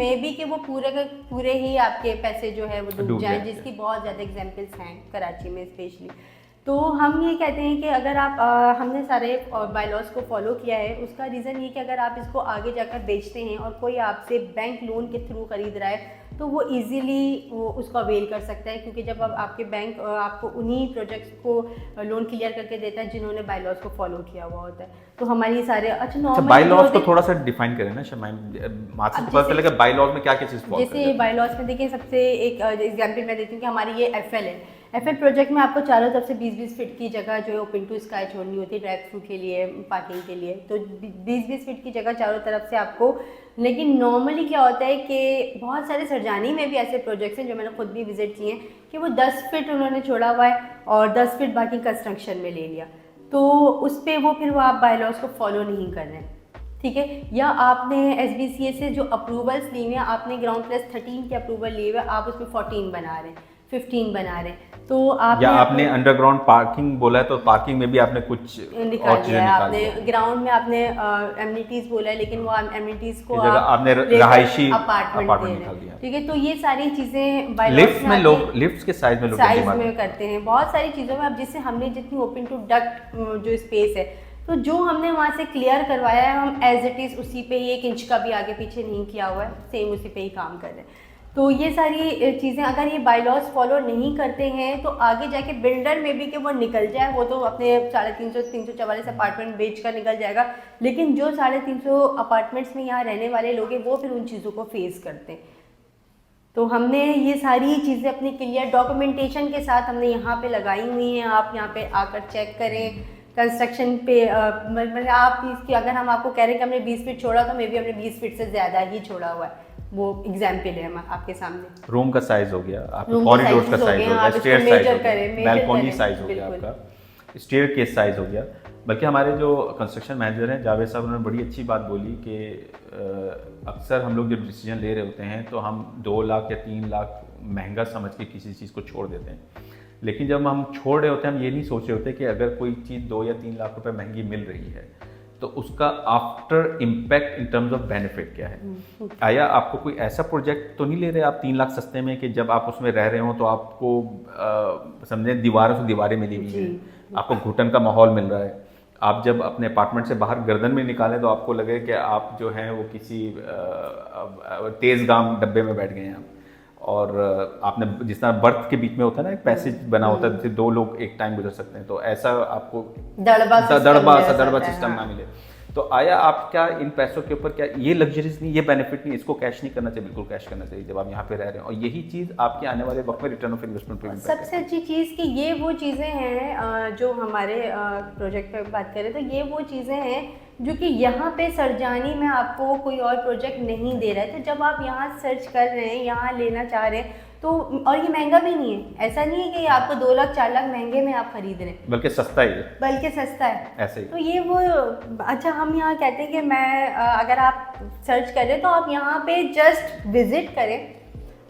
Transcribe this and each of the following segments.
May be कि वो पूरे के पूरे ही आपके पैसे जो है वो डूब जाए, जाए। जिसकी बहुत ज़्यादा एग्जांपल्स हैं कराची में स्पेशली। तो हम ये कहते हैं कि अगर आप हमने सारे बायलॉज को फॉलो किया है, उसका रीज़न ये कि अगर आप इसको आगे जाकर बेचते हैं और कोई आपसे बैंक लोन के थ्रू ख़रीद रहा है तो वो इजीली वो उसको अवेल कर सकता है, क्योंकि जब अब आपके बैंक आपको उन्हीं प्रोजेक्ट्स को लोन क्लियर करके देता है जिन्होंने बायलॉज को फॉलो किया हुआ होता है। तो हमारी सारे अच्छा बायलॉज को थोड़ा सा डिफाइन करें ना शमाइम, मार्केट को पता चलेगा बायलॉज में क्या क्या चीज़ फॉलो जैसे बायलॉज में देखिए सबसे एक एग्जांपल मैं देती हूँ कि हमारी ये एफएल है। एफएल प्रोजेक्ट में आपको चारों तरफ से 20-20 फीट की जगह जो है ओपन टू स्काई छोड़नी होती है ड्राइव थ्रू के लिए, पार्किंग के लिए। तो 20-20 फीट की जगह चारों तरफ से आपको, लेकिन नॉर्मली क्या होता है कि बहुत सारे सरजानी में भी ऐसे प्रोजेक्ट्स हैं जो मैंने खुद भी विजिट किए हैं कि वो 10 फीट उन्होंने छोड़ा हुआ है और 10 फीट बाकी कंस्ट्रक्शन में ले लिया, तो उस पर वो आप बायलॉज को फॉलो नहीं कर रहे हैं, ठीक है। या आपने SBCA से जो अप्रूवल्स लिए हुए हैं, आपने ग्राउंड प्लस 13 के अप्रूवल लिए हुए, आप उसमें 14 बना रहे हैं, 15 बना रहे हैं, तो आप या आपने अंडरग्राउंड पार्किंग बोला है तो पार्किंग में भी आपने कुछ निकाल दिया है, आपने ग्राउंड में आपने एमिनिटीज बोला है लेकिन वो एमिनिटीज को आपने रहायशी अपार्टमेंट निकाल दिया, ठीक है। तो ये सारी चीजें लिफ्ट में लोग लिफ्ट के साइज में लोग साइज में करते हैं, बहुत सारी चीजों में। अब जिससे हमने जितनी ओपन टू डक्ट जो स्पेस है, तो जो हमने वहाँ से क्लियर करवाया है हम एज इट इज़ उसी पे ही 1 इंच का भी आगे पीछे नहीं किया हुआ है, सेम उसी पे ही काम कर रहे हैं। तो ये सारी चीज़ें अगर ये बायलॉज फॉलो नहीं करते हैं तो आगे जाके बिल्डर में भी कि वो निकल जाए, वो तो अपने 344 अपार्टमेंट बेच कर निकल जाएगा, लेकिन जो 350 अपार्टमेंट्स में यहाँ रहने वाले लोग हैं वो फिर उन चीज़ों को फेस करते हैं। तो हमने ये सारी चीज़ें अपनी क्लियर डॉक्यूमेंटेशन के साथ हमने यहाँ पे लगाई हुई हैं, आप यहाँ पे आकर चेक करें। कंस्ट्रक्शन पे मतलब आप इसकी अगर हम आपको कह रहे हैं कि हमने 20 फीट छोड़ा तो मे बी हमने 20 फीट से ज़्यादा ही छोड़ा हुआ है, वो एग्जाम्पल है हम आपके सामने। रूम का साइज हो गया, आपका कॉरिडोर का साइज हो गया, स्टेयर साइज हो गया, बैल्कनी साइज हो गया, आपका स्टेयर केस साइज हो गया। बल्कि हमारे जो कंस्ट्रक्शन मैनेजर हैं जावेद साहब, उन्होंने बड़ी अच्छी बात बोली कि अक्सर हम लोग जब डिसीजन ले रहे होते हैं तो हम 2 लाख या 3 लाख महंगा समझ के किसी चीज़ को छोड़ देते हैं, लेकिन जब हम छोड़ रहे होते हैं हम ये नहीं सोच रहे होते कि अगर कोई चीज़ 2 या 3 लाख रुपए महंगी मिल रही है तो उसका after impact in terms of benefit क्या है। आया आपको कोई ऐसा प्रोजेक्ट तो नहीं ले रहे आप 3 लाख सस्ते में कि जब आप उसमें रह रहे हो तो आपको समझें दीवारों से दीवारें मिली हुई हैं, आपको घुटन का माहौल मिल रहा है, आप जब अपने अपार्टमेंट से बाहर गर्दन में निकालें तो आपको लगे कि आप जो हैं वो किसी तेज़ गाम डब्बे में बैठ गए हैं आप, और आपने जिस तरह बर्थ के बीच में होता है ना एक पैसेज बना होता है जिससे 2 लोग एक टाइम गुजर सकते हैं, तो ऐसा आपको दड़बा सिस्टम ना मिले। तो आया आप क्या इन पैसों के ऊपर क्या ये लग्जरीज नहीं, ये बेनिफिट नहीं, इसको कैश नहीं करना चाहिए? बिल्कुल कैश करना चाहिए जब आप यहाँ पे रह रहे हैं, और यही चीज़ आपके आने वाले वक्त में रिटर्न ऑफ इन्वेस्टमेंट पे भी सबसे अच्छी चीज़ कि ये वो चीज़ें हैं जो हमारे प्रोजेक्ट पे बात करें तो ये वो चीज़ें हैं जो कि यहाँ पे सरजानी में आपको कोई और प्रोजेक्ट नहीं दे रहा है। तो जब आप यहाँ सर्च कर रहे हैं, यहाँ लेना चाह रहे हैं, तो और ये महंगा भी नहीं है, ऐसा नहीं है कि आपको 2 लाख 4 लाख महंगे में आप खरीद रहे हैं, बल्कि सस्ता ही है, बल्कि सस्ता है ऐसे ही। तो ये वो अच्छा हम यहाँ कहते हैं कि मैं अगर आप सर्च करें तो आप यहाँ पे जस्ट विजिट करें,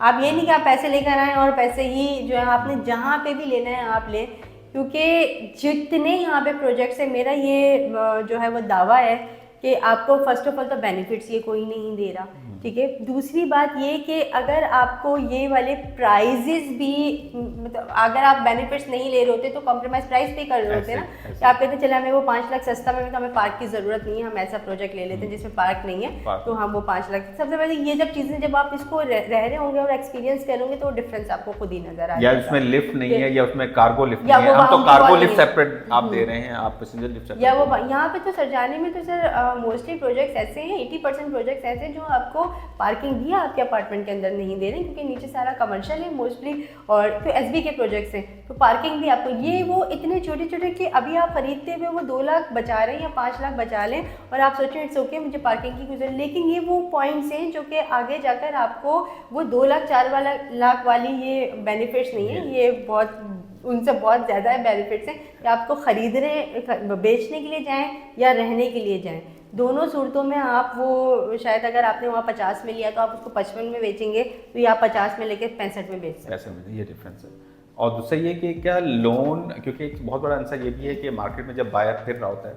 आप ये नहीं कि आप पैसे लेकर आएँ और पैसे ही जो है आपने जहाँ पे भी लेना है आप लें, क्योंकि जितने यहाँ पे प्रोजेक्ट्स है मेरा ये जो है वो दावा है कि आपको फर्स्ट ऑफ ऑल तो बेनिफिट्स ये कोई नहीं दे रहा, ठीक है। दूसरी बात ये कि अगर आपको ये वाले प्राइजेस भी मतलब अगर आप बेनिफिट्स नहीं ले रहे होते तो कॉम्प्रोमाइज प्राइस पे कर रहे होते ना, कि आप कहते चले हमें वो 5 लाख सस्ता में तो हमें पार्क की ज़रूरत नहीं है, हम ऐसा प्रोजेक्ट ले लेते हैं जिसमें पार्क नहीं है तो हम वो 5 लाख। सबसे पहले ये जब चीज़ें जब आप इसको रह रहे होंगे और एक्सपीरियंस करोगे तो डिफरेंस आपको खुद ही नजर आ जाएगा। या उसमें लिफ्ट नहीं है या उसमें कार्गो लिफ्ट नहीं है, हम तो कार्गो लिफ्ट सेपरेट आप दे रहे हैं, आप पैसेंजर लिफ्ट सेपरेट, या वो यहाँ पे तो सरजानी में तो सर मोस्टली प्रोजेक्ट्स ऐसे हैं, 80% प्रोजेक्ट्स ऐसे हैं जो आपको पार्किंग भी आपके अपार्टमेंट के अंदर नहीं दे रहे क्योंकि नीचे सारा कमर्शियल है मोस्टली, और तो SB के प्रोजेक्ट्स हैं तो पार्किंग भी आपको ये वो इतने छोटे छोटे कि अभी आप खरीदते हुए वो 2 लाख बचा रहे हैं या 5 लाख बचा लें और आप सोचें इट्स ओके मुझे पार्किंग की गुजर, लेकिन ये वो पॉइंट्स हैं जो कि आगे जाकर आपको वो 2 लाख 4 लाख वाली ये बेनिफिट्स नहीं है, ये बहुत उनसे बहुत ज़्यादा बेनिफिट्स हैं कि आपको खरीदने बेचने के लिए जाएं या रहने के लिए जाएं, दोनों सूरतों में आप वो शायद अगर आपने वहाँ 50 में लिया तो आप उसको 55 में बेचेंगे तो ये आप 50 में लेके 65 में बेच सकते हैं, ये डिफरेंस है। और दूसरा ये कि क्या लोन, क्योंकि एक बहुत बड़ा आंसर ये भी है कि मार्केट में जब बायर फिर रहा होता है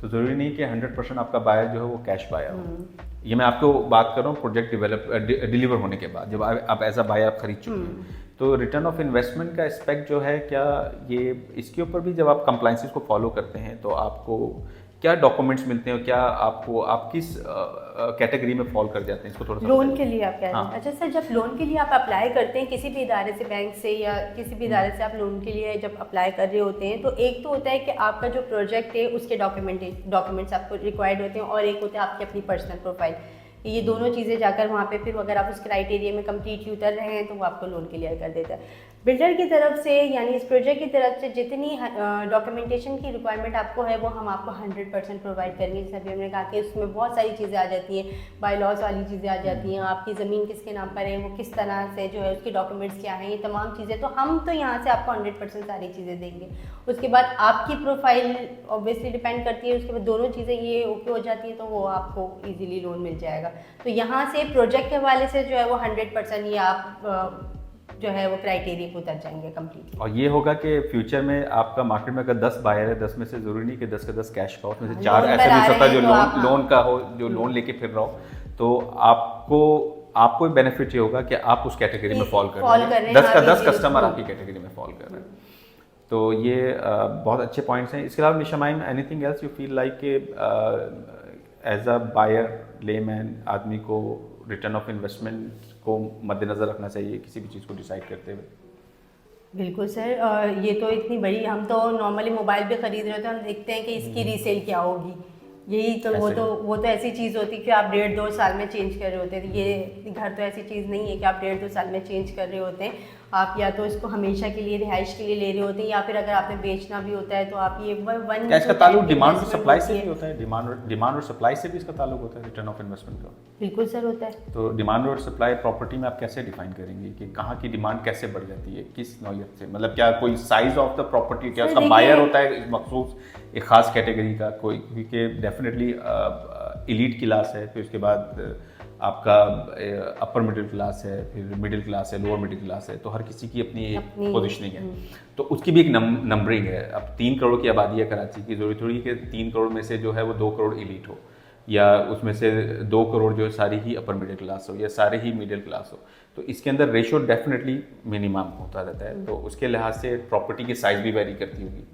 तो ज़रूरी नहीं कि 100% आपका बायर जो है वो कैश बायर हो। ये मैं आपको बात कर रहा हूँ प्रोजेक्ट डिलीवर होने के बाद, जब आप एज अ बायर आप खरीद चुके हैं। तो रिटर्न ऑफ इन्वेस्टमेंट का एस्पेक्ट जो है, क्या ये इसके ऊपर भी जब आप कंप्लाइंसेस को फॉलो करते हैं तो आपको क्या डॉक्यूमेंट्स मिलते हैं, क्या आपको आप किस कैटेगरी में फॉल कर जाते हैं, इसको थोड़ा सा लोन के लिए आप कह रहे हैं? हाँ। अच्छा सर, जब लोन के लिए आप अप्लाई करते हैं किसी भी इदारे से, बैंक से या किसी भी इदारे से आप लोन के लिए जब अप्लाई कर रहे होते हैं, तो एक तो होता है कि आपका जो प्रोजेक्ट है उसके डॉक्यूमेंट्स आपको रिक्वायर्ड होते हैं, और एक होता है आपकी अपनी पर्सनल प्रोफाइल। ये दोनों चीज़ें जाकर वहाँ पे फिर अगर आप उस क्राइटेरिया में कम्प्लीटली उतर रहे हैं तो वो आपको लोन क्लियर कर देता है। बिल्डर की तरफ से यानी इस प्रोजेक्ट की तरफ से जितनी डॉक्यूमेंटेशन की रिक्वायरमेंट आपको है वो हम आपको 100% प्रोवाइड करेंगे। जैसे अभी हमने कहा कि उसमें बहुत सारी चीज़ें आ जाती हैं, बाय लॉज वाली चीज़ें आ जाती हैं, आपकी ज़मीन किसके नाम पर है, वो किस तरह से जो है उसके डॉक्यूमेंट्स क्या हैं, ये तमाम चीज़ें तो हम तो यहाँ से आपको 100% सारी चीज़ें देंगे। उसके बाद आपकी प्रोफाइल ऑब्वियसली डिपेंड करती है, उसके बाद दोनों चीज़ें ये ओके हो जाती हैं तो वो आपको ईजिली लोन मिल जाएगा। तो यहाँ से प्रोजेक्ट के हवाले से जो है वो 100% ये आप जो है वो क्राइटेरिया पे उतर जाएंगे कम्प्लीटली। और ये होगा कि फ्यूचर में आपका मार्केट में अगर 10 बायर है, 10 में से ज़रूरी नहीं कि 10 का 10 कैश का हो, उसमें से 4 ऐसा भी हो सकता है जो लोन का हो, जो लोन लेके फिर रहा हो। तो आपको बेनिफिट ये होगा कि आप उस कैटेगरी में फॉल कर रहे हैं, 10 का 10 कस्टमर आपकी कैटेगरी में फॉल कर रहे हैं। तो ये बहुत अच्छे पॉइंट्स हैं। इसके अलावा निशामाइन, anything else you feel like कि एज अ बायर लेमैन आदमी को रिटर्न ऑफ इन्वेस्टमेंट को मद्देनज़र रखना चाहिए किसी भी चीज़ को डिसाइड करते हुए? बिल्कुल सर, ये तो इतनी बड़ी, हम तो नॉर्मली मोबाइल पे ख़रीद रहे होते हैं, हम देखते हैं कि इसकी रीसेल क्या होगी, यही तो वो तो ऐसी चीज़ होती है कि आप 1.5-2 साल में चेंज कर रहे होते हैं। ये घर तो ऐसी चीज़ नहीं है कि आप 1.5-2 साल में चेंज कर रहे होते हैं। आप या तो इसको हमेशा के लिए रिहाइश के लिए ले रहे होते हैं, या फिर अगर आपने बेचना भी होता है तो आप ये इसका ताल्लुक डिमांड और सप्लाई से भी होता है? डिमांड और सप्लाई से भी इसका ताल्लुक होता है रिटर्न ऑफ इन्वेस्टमेंट का? बिल्कुल सर, होता है। तो डिमांड और सप्लाई प्रॉपर्टी में आप कैसे डिफाइन करेंगे कि कहाँ की डिमांड कैसे बढ़ जाती है, किस नौयत से? मतलब क्या कोई साइज ऑफ द प्रॉपर्टी, क्या उसका बायर होता है मखसूस एक खास कैटेगरी का कोई, क्योंकि डेफिनेटली एलीट क्लास है, फिर उसके बाद आपका अपर मिडिल क्लास है, फिर मिडिल क्लास है, लोअर मिडिल क्लास है, तो हर किसी की अपनी पोजीशनिंग है। तो उसकी भी एक नंबरिंग है। अब 3 करोड़ की आबादी है कराची की, जरूरी थोड़ी कि 3 करोड़ में से जो है वो 2 करोड़ एलीट हो, या उसमें से 2 करोड़ जो सारी ही अपर मिडिल क्लास हो, या सारे ही मिडिल क्लास हो। तो इसके अंदर रेशो डेफिनेटली मिनिमम होता रहता है। तो उसके लिहाज से प्रॉपर्टी की साइज़ भी वेरी करती होगी,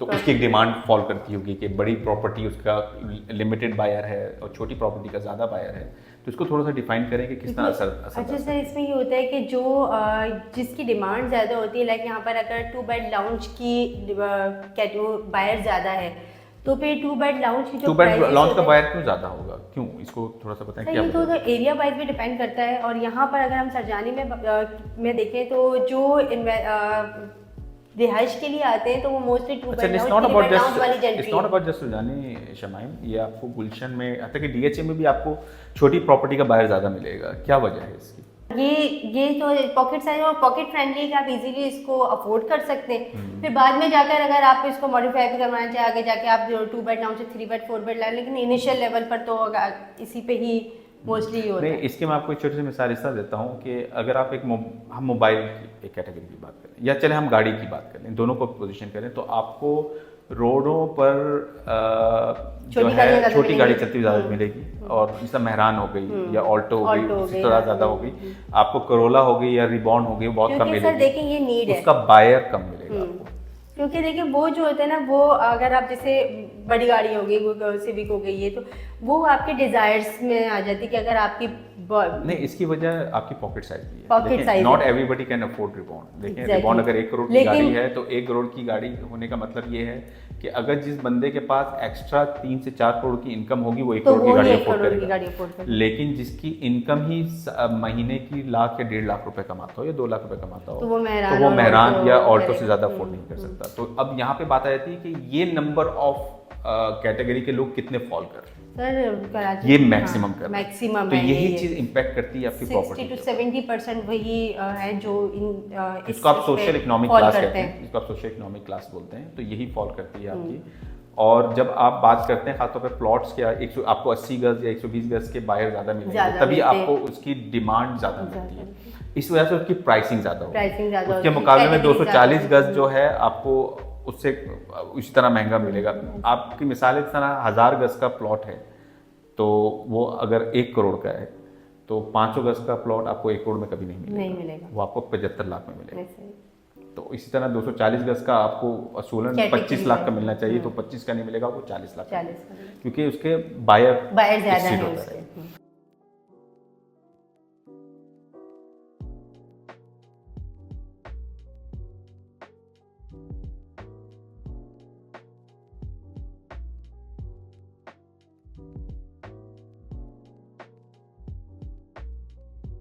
तो उसकी एक डिमांड फॉल करती होगी कि बड़ी प्रॉपर्टी उसका लिमिटेड बायर है और छोटी प्रॉपर्टी का ज़्यादा बायर है। तो इसको थोड़ा सा डिफाइन करें कि किस तरह असर। अच्छा सर, इसमें ये होता है कि जो जिसकी डिमांड ज़्यादा होती है, लाइक यहाँ पर अगर 2 बेड लाउंज की बायर ज़्यादा है, तो फिर 2 बेड लाउंज की जो 2 बेड लाउंज का बायर क्यों ज़्यादा होगा, क्यों, इसको थोड़ा सा बताएं क्या? ये तो एरिया वाइज भी डिपेंड करता है। और यहाँ पर अगर हम सरजानी में देखें तो जो रिहाइश के लिए आते हैं तो वो मोस्टली 2 बेड लाउंज वाली gentry. It's not about just सुजानी शमाइम, ये आपको गुलशन में, हत्ता कि डीएचए में भी आपको छोटी प्रॉपर्टी का बायर ज़्यादा मिलेगा। क्या वजह है इसकी? ये तो पॉकेट साइज और पॉकेट फ्रेंडली है, आप इजीली इसको अफोर्ड कर सकते हैं। फिर बाद में जाकर अगर आप इसको मॉडिफाई भी करवाना चाहे, आगे जाके आप 2 बेड लाउंज से 3 बेड 4 बेड लाए, लेकिन इनिशियल लेवल पर तो इसी पे ही मोस्टली होता है। इसके मैं आपको एक छोटी सी मिसाल इस तरह देता हूँ कि अगर आप हम मोबाइल की एक कैटेगरी की बात करें, या चले हम गाड़ी की बात करें, दोनों को पोजीशन करें, तो आपको रोडों पर जो है छोटी गाड़ी चलती हुई ज़्यादा मिलेगी, और जैसे मेहरान हो गई या ऑल्टो हो गई, इसी तरह ज़्यादा हो गई। आपको करोला हो गई या रिबॉन्ड हो गई, बहुत कम मिलेगी। देखिए ये नीड है, उसका बायर कम मिलेगा आपको। क्योंकि देखिए वो जो होता है ना, वो अगर आप जैसे बड़ी गाड़ी हो गई, वो सिविक हो गई, ये तो वो आपके डिजायर्स में आ जाती है कि अगर आपकी नहीं, इसकी वजह आपकी पॉकेट साइज भी है। Pocket size, not everybody can afford rebound. देखिए रिबॉन्ड अगर 1 करोड़ की गाड़ी है तो 1 करोड़ की गाड़ी होने का मतलब ये है कि अगर जिस बंदे के पास एक्स्ट्रा 3 से 4 करोड़ की इनकम होगी वो 1 करोड़ की गाड़ी अफोर्ड करेगा। लेकिन जिसकी इनकम ही महीने की 1 लाख या 1.5 लाख रुपए कमाता हो या 2 लाख रुपए कमाता हो, तो वो मेहरान या ऑल्टो से ज्यादा अफोर्ड नहीं कर सकता। तो अब यहाँ पे बात आ जाती है कि ये नंबर ऑफ कैटेगरी के लोग कितने फॉल कर रहे हैं सर, ये मैक्सिमम कर मैक्सिमम। तो यही चीज इंपैक्ट करती है आपकी प्रॉपर्टी। 60 to 70% वही है जो इसको आप सोशल इकोनॉमिक क्लास कहते हैं, इसको आप सोशल इकोनॉमिक क्लास बोलते हैं। तो यही फॉल करती है आपकी। और जब आप बात करते हैं खासतौर पर प्लॉट्स के, आपको 80 गज या 120 गज के बायर ज्यादा मिलेंगे, तभी आपको उसकी डिमांड ज्यादा मिलती है। इस वजह से उसकी प्राइसिंग ज्यादा होगी। उसके मुकाबले में 240 गज जो है आपको उससे उसी तरह महंगा मिलेगा। आपकी मिसाल इस तरह 1000 गज का प्लॉट है तो वो अगर 1 करोड़ का है तो 500 गज का प्लॉट आपको 1 करोड़ में कभी नहीं मिलेगा, वो आपको 75 लाख में मिलेगा। तो इसी तरह 240 गज का आपको असूलन 25 लाख का मिलना चाहिए, तो 25 का नहीं मिलेगा, आपको 40 लाख, क्योंकि उसके बायर ज्यादा है उसके।